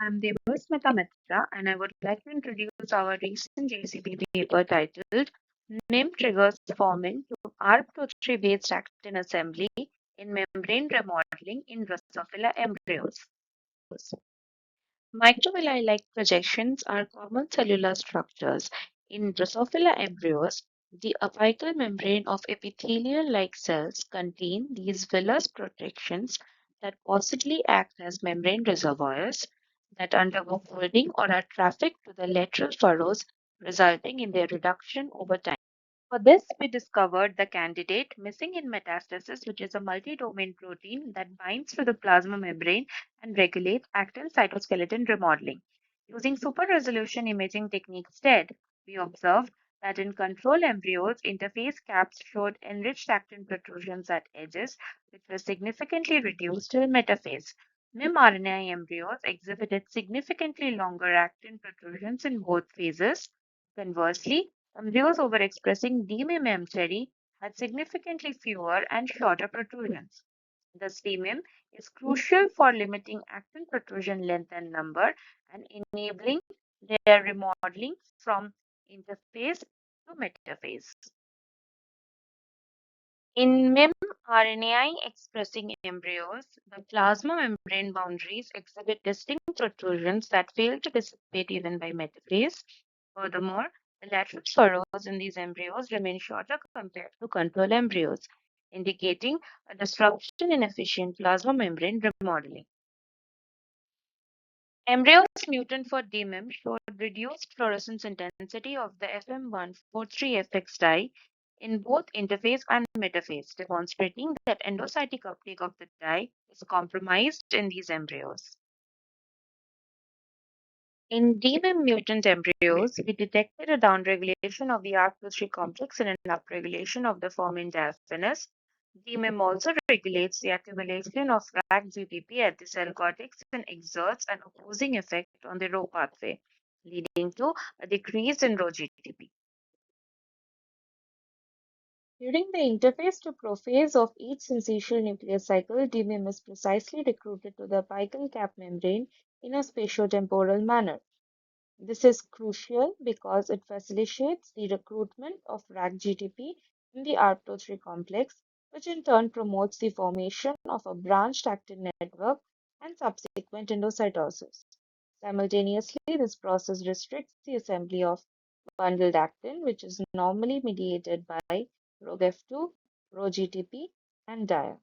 I'm Debasmita Mitra, and I would like to introduce our recent JCP paper titled MIM triggers formin to Arp2 based actin assembly in membrane remodeling in Drosophila embryos. Microvilli-like projections are common cellular structures. In Drosophila embryos, the apical membrane of epithelial-like cells contain these villous protrusions that possibly act as membrane reservoirs that undergo folding or are trafficked to the lateral furrows, resulting in their reduction over time. For this, we discovered the candidate Missing-in-metastasis, which is a multidomain protein that binds to the plasma membrane and regulates actin cytoskeleton remodeling. Using super resolution imaging technique-STED, we observed that in control embryos, interphase caps showed enriched actin protrusions at edges, which were significantly reduced till metaphase. MIM-RNA embryos exhibited significantly longer actin protrusions in both phases. Conversely, embryos overexpressing DMIM-mCherry had significantly fewer and shorter protrusions. Thus, DMIM is crucial for limiting actin protrusion length and number and enabling their remodeling from interphase to metaphase. In MIM RNAi expressing embryos, the plasma membrane boundaries exhibit distinct protrusions that fail to dissipate even by metaphase. Furthermore, the lateral furrows in these embryos remain shorter compared to control embryos, indicating a disruption in efficient plasma membrane remodeling. Embryos mutant for DMIM showed reduced fluorescence intensity of the FM143FX dye in both interphase and metaphase, demonstrating that endocytic uptake of the dye is compromised in these embryos. In DMIM mutant embryos, we detected a downregulation of the Arp2 complex and an upregulation of the formin diaphanous. DMIM also regulates the accumulation of RAG-GTP at the cell cortex and exerts an opposing effect on the Rho pathway, leading to a decrease in Rho-GTP. During the interphase to prophase of each syncytial nuclear cycle, DMIM is precisely recruited to the apical cap membrane in a spatiotemporal manner. This is crucial because it facilitates the recruitment of RAG-GTP in the Arp2 complex, which in turn promotes the formation of a branched actin network and subsequent endocytosis. Simultaneously, this process restricts the assembly of bundled actin, which is normally mediated by ROGF2, ROGTP, and DIA.